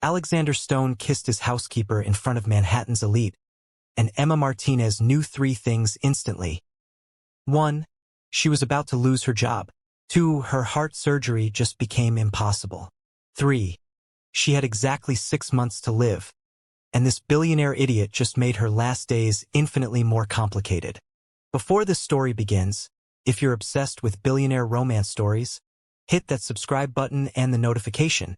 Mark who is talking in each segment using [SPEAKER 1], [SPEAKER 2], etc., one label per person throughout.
[SPEAKER 1] Alexander Stone kissed his housekeeper in front of Manhattan's elite, and Emma Martinez knew 3 things instantly. 1. She was about to lose her job. 2. Her heart surgery just became impossible. 3. She had exactly 6 months to live, and this billionaire idiot just made her last days infinitely more complicated. Before this story begins, if you're obsessed with billionaire romance stories, hit that subscribe button and the notification.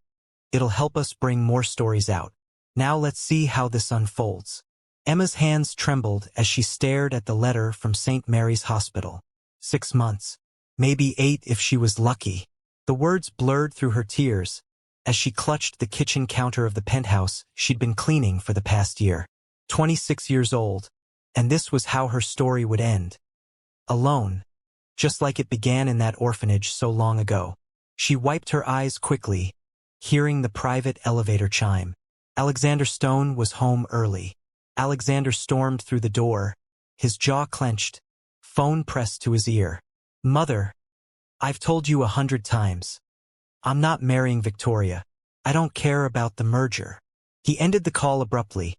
[SPEAKER 1] It'll help us bring more stories out. Now let's see how this unfolds. Emma's hands trembled as she stared at the letter from St. Mary's Hospital. 6 months. Maybe 8 if she was lucky. The words blurred through her tears as she clutched the kitchen counter of the penthouse she'd been cleaning for the past year. 26 years old, and this was how her story would end. Alone, just like it began in that orphanage so long ago. She wiped her eyes quickly, hearing the private elevator chime. Alexander Stone was home early. Alexander stormed through the door, his jaw clenched, phone pressed to his ear. "Mother, I've told you 100 times. I'm not marrying Victoria. I don't care about the merger." He ended the call abruptly,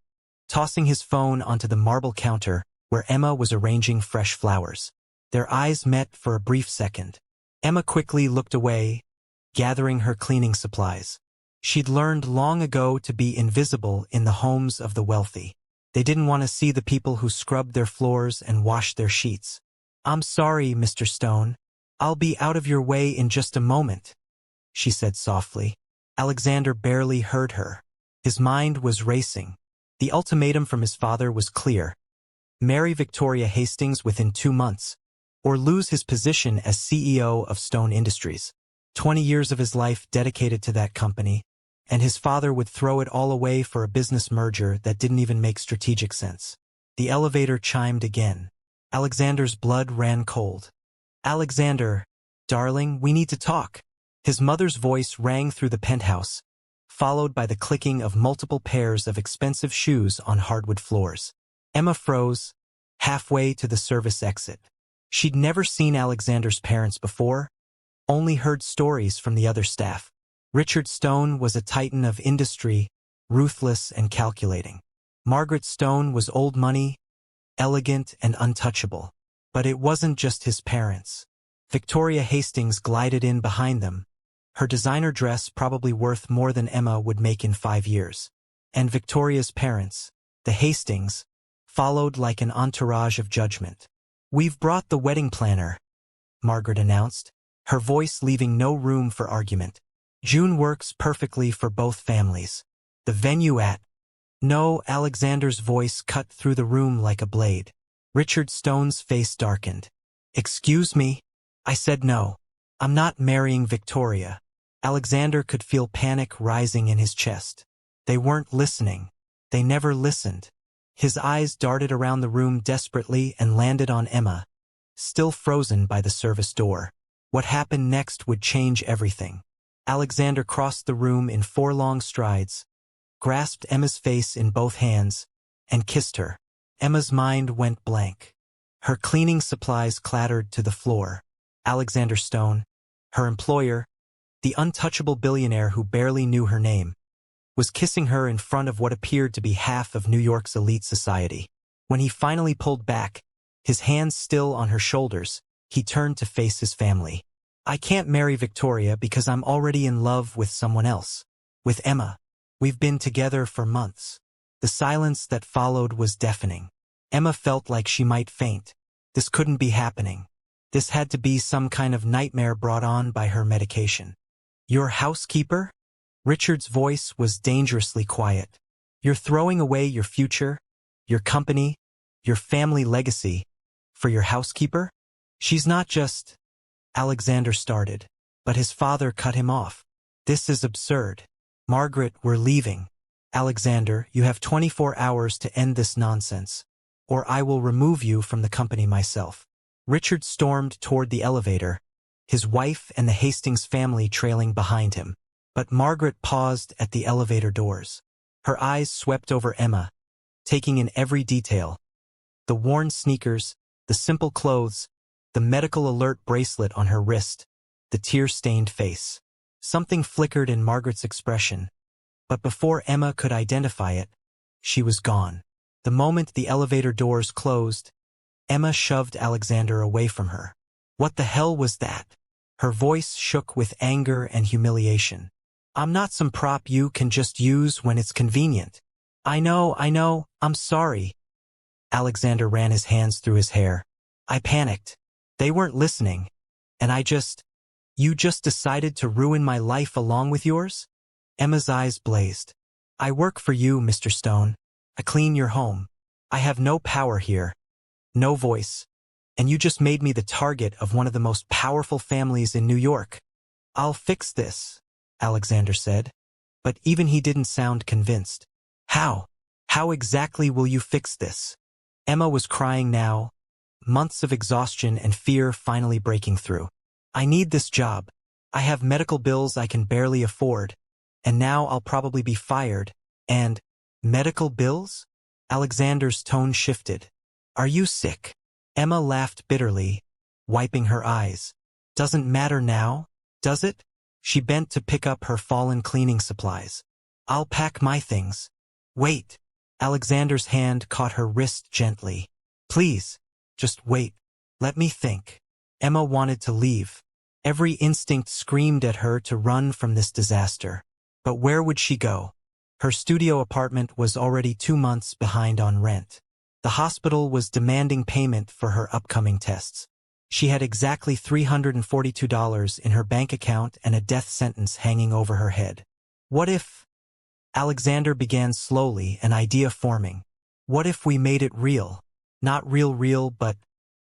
[SPEAKER 1] tossing his phone onto the marble counter where Emma was arranging fresh flowers. Their eyes met for a brief second. Emma quickly looked away, gathering her cleaning supplies. She'd learned long ago to be invisible in the homes of the wealthy. They didn't want to see the people who scrubbed their floors and washed their sheets. "I'm sorry, Mr. Stone. I'll be out of your way in just a moment," she said softly. Alexander barely heard her. His mind was racing. The ultimatum from his father was clear. Marry Victoria Hastings within 2 months, or lose his position as CEO of Stone Industries. 20 years of his life dedicated to that company, and his father would throw it all away for a business merger that didn't even make strategic sense. The elevator chimed again. Alexander's blood ran cold. "Alexander, darling, we need to talk." His mother's voice rang through the penthouse, followed by the clicking of multiple pairs of expensive shoes on hardwood floors. Emma froze, halfway to the service exit. She'd never seen Alexander's parents before, only heard stories from the other staff. Richard Stone was a titan of industry, ruthless and calculating. Margaret Stone was old money, elegant and untouchable. But it wasn't just his parents. Victoria Hastings glided in behind them, her designer dress probably worth more than Emma would make in 5 years. And Victoria's parents, the Hastings, followed like an entourage of judgment. "We've brought the wedding planner," Margaret announced, her voice leaving no room for argument. "June works perfectly for both families. The venue at—" "No," Alexander's voice cut through the room like a blade. Richard Stone's face darkened. "Excuse me?" "I said no. I'm not marrying Victoria." Alexander could feel panic rising in his chest. They weren't listening. They never listened. His eyes darted around the room desperately and landed on Emma, still frozen by the service door. What happened next would change everything. Alexander crossed the room in 4 long strides, grasped Emma's face in both hands, and kissed her. Emma's mind went blank. Her cleaning supplies clattered to the floor. Alexander Stone, her employer, the untouchable billionaire who barely knew her name, was kissing her in front of what appeared to be half of New York's elite society. When he finally pulled back, his hands still on her shoulders, he turned to face his family. "I can't marry Victoria because I'm already in love with someone else. With Emma. We've been together for months." The silence that followed was deafening. Emma felt like she might faint. This couldn't be happening. This had to be some kind of nightmare brought on by her medication. "Your housekeeper?" Richard's voice was dangerously quiet. "You're throwing away your future, your company, your family legacy, for your housekeeper? She's not just—" Alexander started, but his father cut him off. "This is absurd. Margaret, we're leaving." "Alexander, you have 24 hours to end this nonsense, or I will remove you from the company myself." Richard stormed toward the elevator, his wife and the Hastings family trailing behind him. But Margaret paused at the elevator doors. Her eyes swept over Emma, taking in every detail. The worn sneakers, the simple clothes, the medical alert bracelet on her wrist, the tear-stained face. Something flickered in Margaret's expression, But before Emma could identify it, she was gone. The moment the elevator doors closed, Emma shoved Alexander away from her. What the hell was that? Her voice shook with anger and humiliation. I'm not some prop you can just use when it's convenient. I know, I'm sorry. Alexander ran his hands through his hair. I panicked. They weren't listening. And you just decided to ruin my life along with yours? Emma's eyes blazed. I work for you, Mr. Stone. I clean your home. I have no power here. No voice. And you just made me the target of one of the most powerful families in New York. I'll fix this, Alexander said. But even he didn't sound convinced. How? How exactly will you fix this? Emma was crying now, months of exhaustion and fear finally breaking through. I need this job. I have medical bills I can barely afford. And now I'll probably be fired. And medical bills? Alexander's tone shifted. Are you sick? Emma laughed bitterly, wiping her eyes. Doesn't matter now, does it? She bent to pick up her fallen cleaning supplies. I'll pack my things. Wait. Alexander's hand caught her wrist gently. Please, just wait. Let me think. Emma wanted to leave. Every instinct screamed at her to run from this disaster. But where would she go? Her studio apartment was already 2 months behind on rent. The hospital was demanding payment for her upcoming tests. She had exactly $342 in her bank account and a death sentence hanging over her head. What if... Alexander began slowly, an idea forming. What if we made it real? Not real, but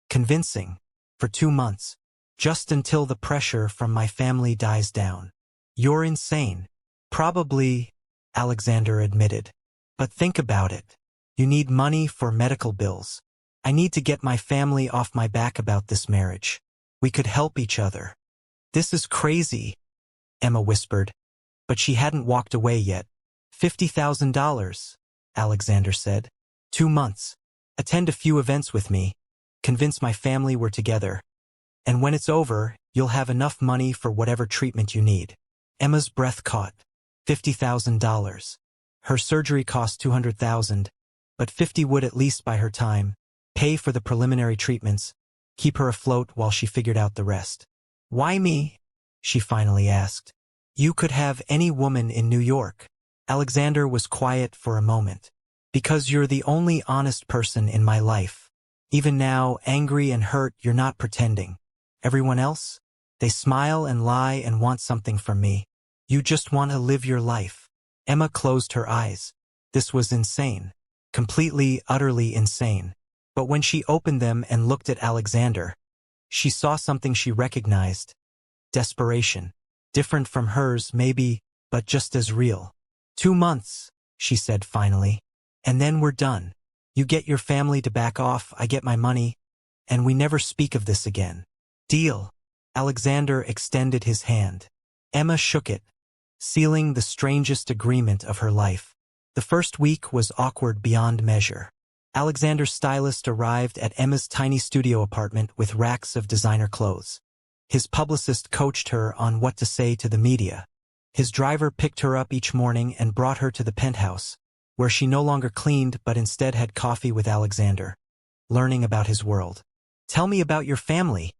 [SPEAKER 1] convincing. For 2 months. Just until the pressure from my family dies down. You're insane. Probably, Alexander admitted. But think about it. You need money for medical bills. I need to get my family off my back about this marriage. We could help each other. This is crazy, Emma whispered. But she hadn't walked away yet. $50,000, Alexander said. 2 months. Attend a few events with me. Convince my family we're together. And when it's over, you'll have enough money for whatever treatment you need. Emma's breath caught. $50,000. Her surgery cost $200,000, but 50 would at least buy her time, pay for the preliminary treatments, keep her afloat while she figured out the rest. Why me? She finally asked. You could have any woman in New York. Alexander was quiet for a moment. Because you're the only honest person in my life. Even now, angry and hurt, you're not pretending. Everyone else? They smile and lie and want something from me. You just want to live your life. Emma closed her eyes. This was insane. Completely, utterly insane. But when she opened them and looked at Alexander, she saw something she recognized. Desperation. Different from hers, maybe, but just as real. 2 months, she said finally. And then we're done. You get your family to back off, I get my money, and we never speak of this again. Deal. Alexander extended his hand. Emma shook it, sealing the strangest agreement of her life. The first week was awkward beyond measure. Alexander's stylist arrived at Emma's tiny studio apartment with racks of designer clothes. His publicist coached her on what to say to the media. His driver picked her up each morning and brought her to the penthouse, where she no longer cleaned but instead had coffee with Alexander, learning about his world. Tell me about your family,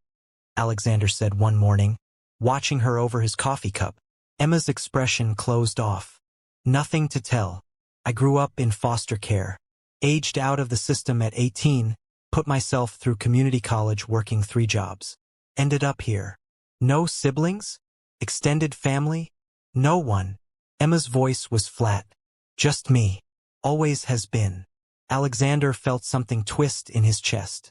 [SPEAKER 1] Alexander said one morning, watching her over his coffee cup. Emma's expression closed off. Nothing to tell. I grew up in foster care. Aged out of the system at 18, put myself through community college working 3 jobs. Ended up here. No siblings? Extended family? No one. Emma's voice was flat. Just me. Always has been. Alexander felt something twist in his chest.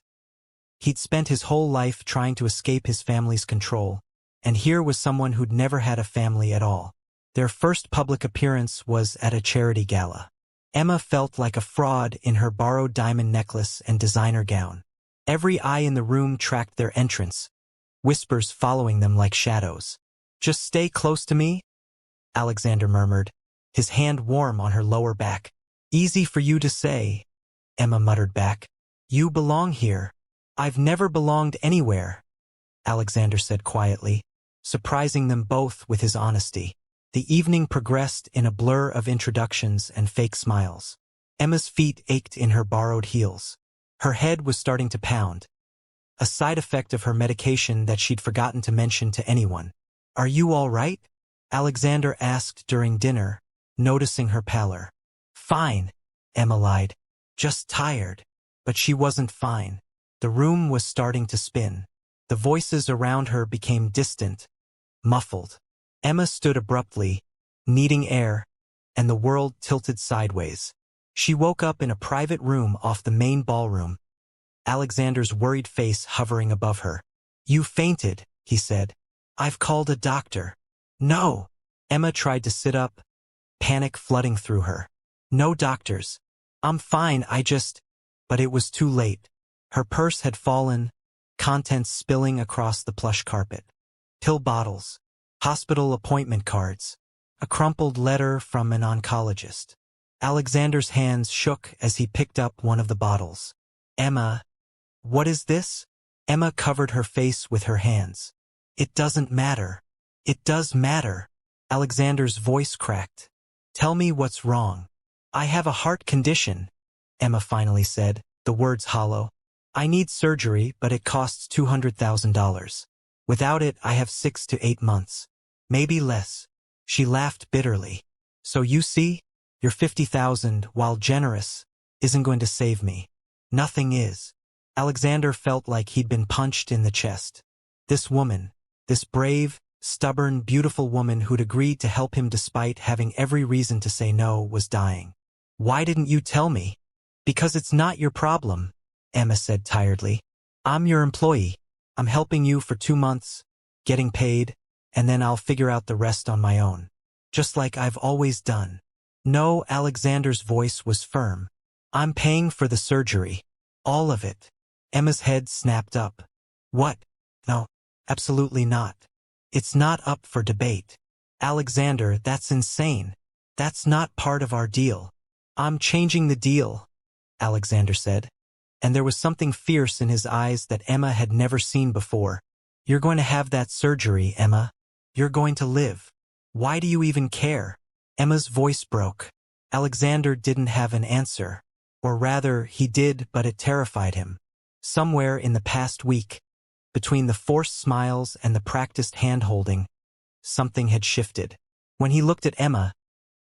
[SPEAKER 1] He'd spent his whole life trying to escape his family's control, and here was someone who'd never had a family at all. Their first public appearance was at a charity gala. Emma felt like a fraud in her borrowed diamond necklace and designer gown. Every eye in the room tracked their entrance, whispers following them like shadows. Just stay close to me, Alexander murmured, his hand warm on her lower back. Easy for you to say, Emma muttered back. You belong here. I've never belonged anywhere, Alexander said quietly, surprising them both with his honesty. The evening progressed in a blur of introductions and fake smiles. Emma's feet ached in her borrowed heels. Her head was starting to pound, a side effect of her medication that she'd forgotten to mention to anyone. "Are you all right?" Alexander asked during dinner, noticing her pallor. "Fine," Emma lied. "Just tired." But she wasn't fine. The room was starting to spin. The voices around her became distant, muffled. Emma stood abruptly, needing air, and the world tilted sideways. She woke up in a private room off the main ballroom, Alexander's worried face hovering above her. "You fainted," he said. "I've called a doctor." "No." Emma tried to sit up, panic flooding through her. "No doctors. I'm fine, But it was too late. Her purse had fallen, contents spilling across the plush carpet. Pill bottles, hospital appointment cards, a crumpled letter from an oncologist. Alexander's hands shook as he picked up one of the bottles. "Emma, what is this?" Emma covered her face with her hands. "It doesn't matter." "It does matter." Alexander's voice cracked. "Tell me what's wrong." "I have a heart condition," Emma finally said, the words hollow. "I need surgery, but it costs $200,000. Without it, I have 6 to 8 months. Maybe less." She laughed bitterly. "So you see, your 50,000, while generous, isn't going to save me." "Nothing is." Alexander felt like he'd been punched in the chest. This woman, this brave, stubborn, beautiful woman who'd agreed to help him despite having every reason to say no, was dying. "Why didn't you tell me?" "Because it's not your problem," Emma said tiredly. "I'm your employee. I'm helping you for 2 months, getting paid, and then I'll figure out the rest on my own. Just like I've always done." "No," Alexander's voice was firm. "I'm paying for the surgery. All of it." Emma's head snapped up. "What? No, absolutely not. It's not up for debate." "Alexander, that's insane. That's not part of our deal." "I'm changing the deal," Alexander said. And there was something fierce in his eyes that Emma had never seen before. "You're going to have that surgery, Emma. You're going to live. Why do you even care?" Emma's voice broke. Alexander didn't have an answer. Or rather, he did, but it terrified him. Somewhere in the past week, between the forced smiles and the practiced hand-holding, something had shifted. When he looked at Emma,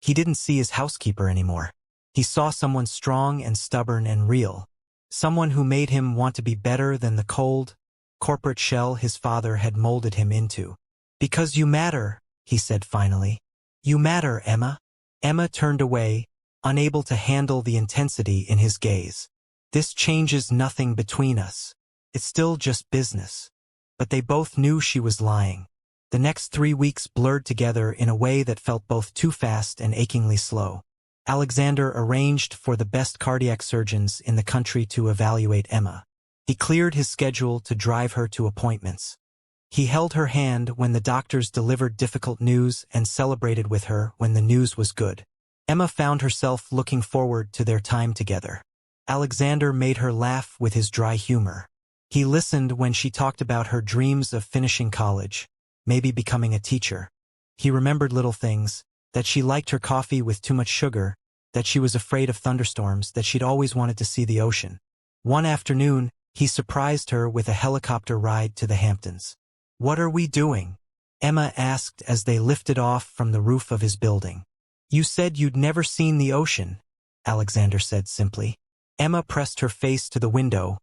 [SPEAKER 1] he didn't see his housekeeper anymore. He saw someone strong and stubborn and real. Someone who made him want to be better than the cold, corporate shell his father had molded him into. "Because you matter," he said finally. "You matter, Emma." Emma turned away, unable to handle the intensity in his gaze. "This changes nothing between us. It's still just business." But they both knew she was lying. The next 3 weeks blurred together in a way that felt both too fast and achingly slow. Alexander arranged for the best cardiac surgeons in the country to evaluate Emma. He cleared his schedule to drive her to appointments. He held her hand when the doctors delivered difficult news and celebrated with her when the news was good. Emma found herself looking forward to their time together. Alexander made her laugh with his dry humor. He listened when she talked about her dreams of finishing college, maybe becoming a teacher. He remembered little things, that she liked her coffee with too much sugar, that she was afraid of thunderstorms, that she'd always wanted to see the ocean. One afternoon, he surprised her with a helicopter ride to the Hamptons. "What are we doing?" Emma asked as they lifted off from the roof of his building. "You said you'd never seen the ocean," Alexander said simply. Emma pressed her face to the window,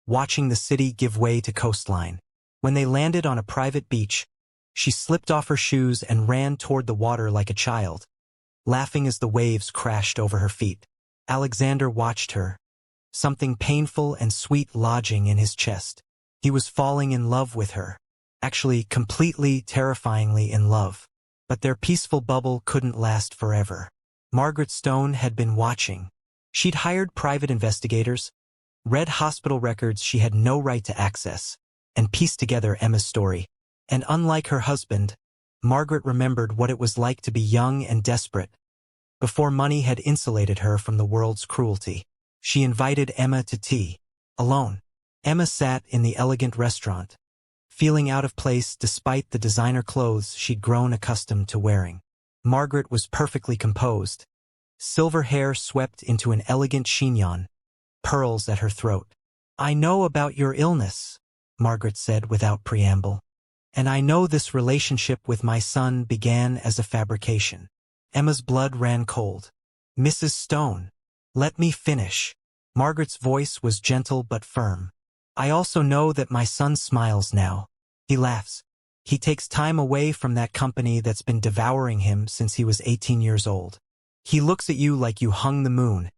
[SPEAKER 1] watching the city give way to coastline. When they landed on a private beach, she slipped off her shoes and ran toward the water like a child, laughing as the waves crashed over her feet. Alexander watched her, something painful and sweet lodging in his chest. He was falling in love with her. Actually, completely, terrifyingly in love. But their peaceful bubble couldn't last forever. Margaret Stone had been watching. She'd hired private investigators, read hospital records she had no right to access, and pieced together Emma's story. And unlike her husband, Margaret remembered what it was like to be young and desperate, before money had insulated her from the world's cruelty. She invited Emma to tea, alone. Emma sat in the elegant restaurant, feeling out of place despite the designer clothes she'd grown accustomed to wearing. Margaret was perfectly composed. Silver hair swept into an elegant chignon, pearls at her throat. "I know about your illness," Margaret said without preamble. "And I know this relationship with my son began as a fabrication." Emma's blood ran cold. "Mrs. Stone, let me finish." Margaret's voice was gentle but firm. "I also know that my son smiles now. He laughs. He takes time away from that company that's been devouring him since he was 18 years old. He looks at you like you hung the moon,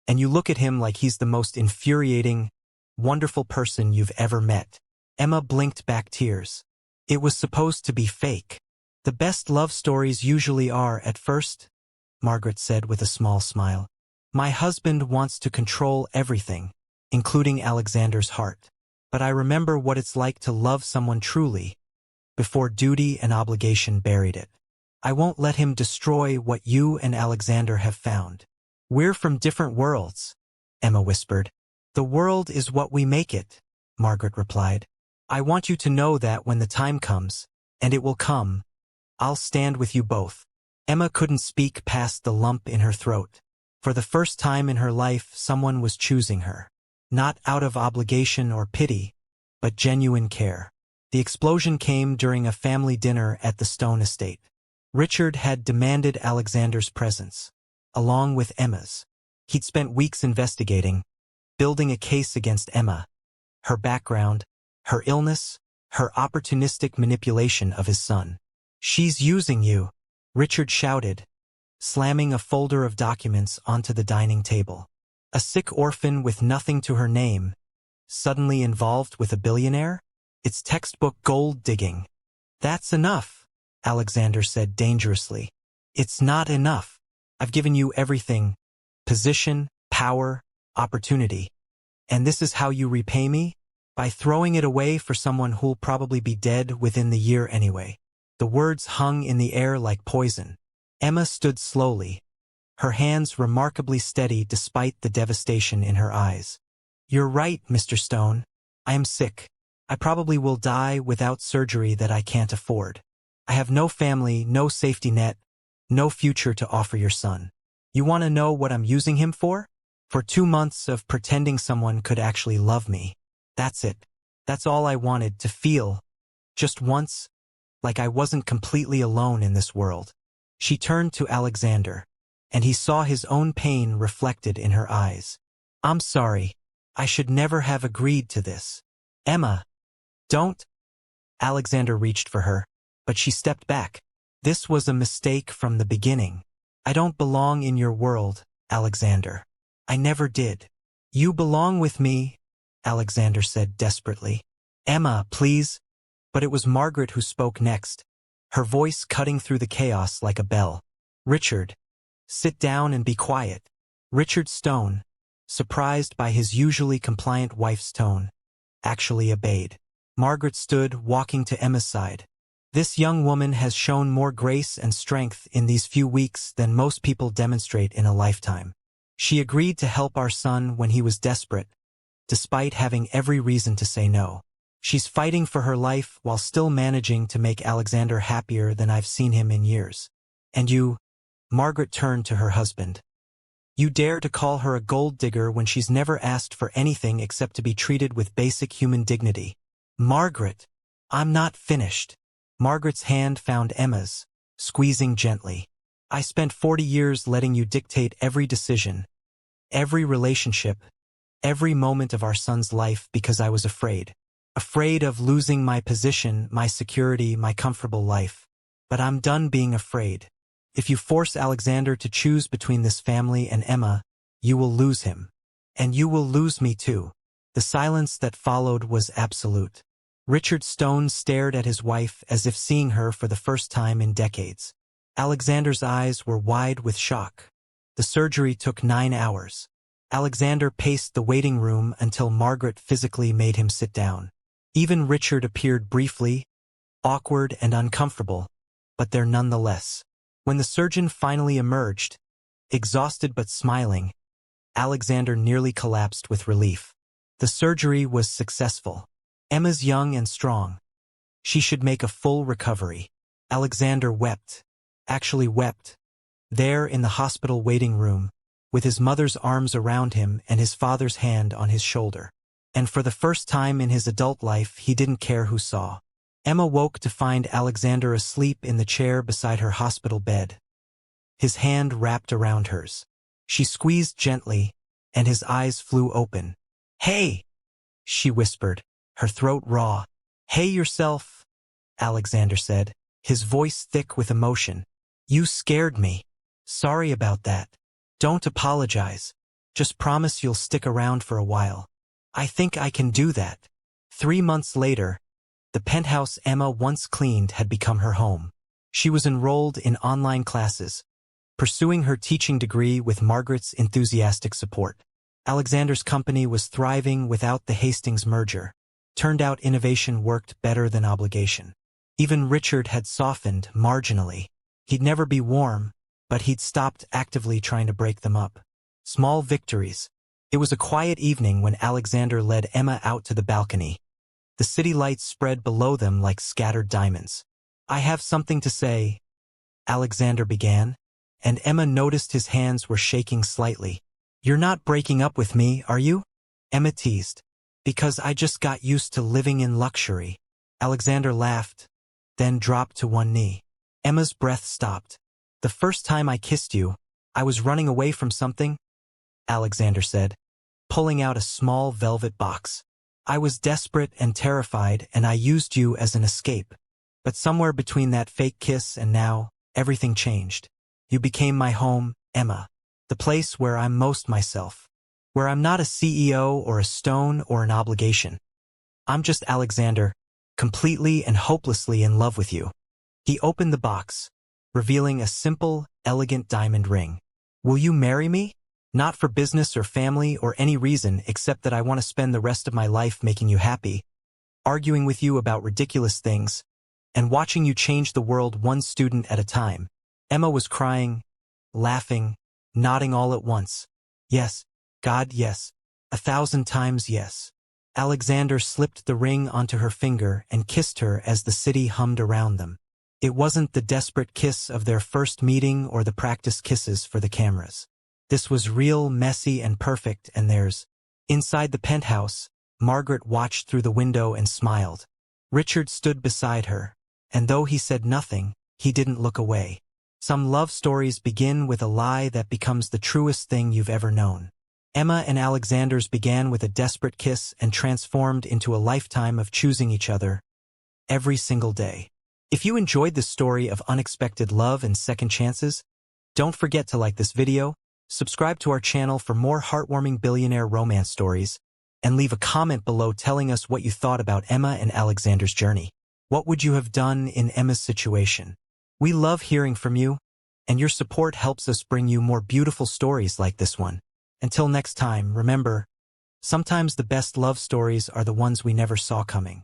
[SPEAKER 1] and you look at him like he's the most infuriating, wonderful person you've ever met." Emma blinked back tears. "It was supposed to be fake. The best love stories usually are at first," Margaret said with a small smile. "My husband wants to control everything, including Alexander's heart. But I remember what it's like to love someone truly, before duty and obligation buried it. I won't let him destroy what you and Alexander have found." "We're from different worlds," Emma whispered. "The world is what we make it," Margaret replied. "I want you to know that when the time comes, and it will come, I'll stand with you both." Emma couldn't speak past the lump in her throat. For the first time in her life, someone was choosing her. Not out of obligation or pity, but genuine care. The explosion came during a family dinner at the Stone estate. Richard had demanded Alexander's presence, along with Emma's. He'd spent weeks investigating, building a case against Emma, her background, her illness, her opportunistic manipulation of his son. "She's using you," Richard shouted, slamming a folder of documents onto the dining table. A sick orphan with nothing to her name, suddenly involved with a billionaire? It's textbook gold digging. "That's enough," Alexander said dangerously. "It's not enough. I've given you everything: position, power, opportunity. And this is how you repay me? By throwing it away for someone who'll probably be dead within the year anyway." The words hung in the air like poison. Emma stood slowly, her hands remarkably steady despite the devastation in her eyes. "You're right, Mr. Stone. I am sick. I probably will die without surgery that I can't afford. I have no family, no safety net, no future to offer your son. You want to know what I'm using him for? For 2 months of pretending someone could actually love me. That's it. That's all I wanted, to feel, just once, like I wasn't completely alone in this world." She turned to Alexander, and he saw his own pain reflected in her eyes. "I'm sorry. I should never have agreed to this." "Emma, don't." Alexander reached for her, but she stepped back. "This was a mistake from the beginning. I don't belong in your world, Alexander. I never did." "You belong with me," Alexander said desperately. "Emma, please." But it was Margaret who spoke next, her voice cutting through the chaos like a bell. "Richard, sit down and be quiet." Richard Stone, surprised by his usually compliant wife's tone, actually obeyed. Margaret stood, walking to Emma's side. "This young woman has shown more grace and strength in these few weeks than most people demonstrate in a lifetime. She agreed to help our son when he was desperate, despite having every reason to say no. She's fighting for her life while still managing to make Alexander happier than I've seen him in years. And you," Margaret turned to her husband, "you dare to call her a gold digger when she's never asked for anything except to be treated with basic human dignity." "Margaret, I'm not finished." Margaret's hand found Emma's, squeezing gently. "I spent 40 years letting you dictate every decision, every relationship, every moment of our son's life because I was afraid. Afraid of losing my position, my security, my comfortable life. But I'm done being afraid. If you force Alexander to choose between this family and Emma, you will lose him. And you will lose me too." The silence that followed was absolute. Richard Stone stared at his wife as if seeing her for the first time in decades. Alexander's eyes were wide with shock. The surgery took 9 hours. Alexander paced the waiting room until Margaret physically made him sit down. Even Richard appeared briefly, awkward and uncomfortable, but there nonetheless. When the surgeon finally emerged, exhausted but smiling, Alexander nearly collapsed with relief. The surgery was successful. Emma's young and strong. She should make a full recovery. Alexander wept, actually wept, there in the hospital waiting room, with his mother's arms around him and his father's hand on his shoulder. And for the first time in his adult life, he didn't care who saw. Emma woke to find Alexander asleep in the chair beside her hospital bed, his hand wrapped around hers. She squeezed gently, and his eyes flew open. "Hey!" she whispered, her throat raw. "Hey yourself," Alexander said, his voice thick with emotion. "You scared me. Sorry about that. Don't apologize. Just promise you'll stick around for a while." "I think I can do that." 3 months later, the penthouse Emma once cleaned had become her home. She was enrolled in online classes, pursuing her teaching degree with Margaret's enthusiastic support. Alexander's company was thriving without the Hastings merger. Turned out innovation worked better than obligation. Even Richard had softened marginally. He'd never be warm, but he'd stopped actively trying to break them up. Small victories. It was a quiet evening when Alexander led Emma out to the balcony. The city lights spread below them like scattered diamonds. "I have something to say," Alexander began, and Emma noticed his hands were shaking slightly. "You're not breaking up with me, are you?" Emma teased. "Because I just got used to living in luxury." Alexander laughed, then dropped to one knee. Emma's breath stopped. "The first time I kissed you, I was running away from something," Alexander said, pulling out a small velvet box. "I was desperate and terrified, and I used you as an escape. But somewhere between that fake kiss and now, everything changed. You became my home, Emma. The place where I'm most myself. Where I'm not a CEO or a stone or an obligation. I'm just Alexander, completely and hopelessly in love with you." He opened the box, revealing a simple, elegant diamond ring. "Will you marry me? Not for business or family or any reason except that I want to spend the rest of my life making you happy, arguing with you about ridiculous things, and watching you change the world one student at a time." Emma was crying, laughing, nodding all at once. "Yes, God, yes. 1,000 times yes." Alexander slipped the ring onto her finger and kissed her as the city hummed around them. It wasn't the desperate kiss of their first meeting or the practice kisses for the cameras. This was real, messy, and perfect, and theirs. Inside the penthouse, Margaret watched through the window and smiled. Richard stood beside her, and though he said nothing, he didn't look away. Some love stories begin with a lie that becomes the truest thing you've ever known. Emma and Alexander's began with a desperate kiss and transformed into a lifetime of choosing each other every single day. If you enjoyed this story of unexpected love and second chances, don't forget to like this video, subscribe to our channel for more heartwarming billionaire romance stories, and leave a comment below telling us what you thought about Emma and Alexander's journey. What would you have done in Emma's situation? We love hearing from you, and your support helps us bring you more beautiful stories like this one. Until next time, remember, sometimes the best love stories are the ones we never saw coming.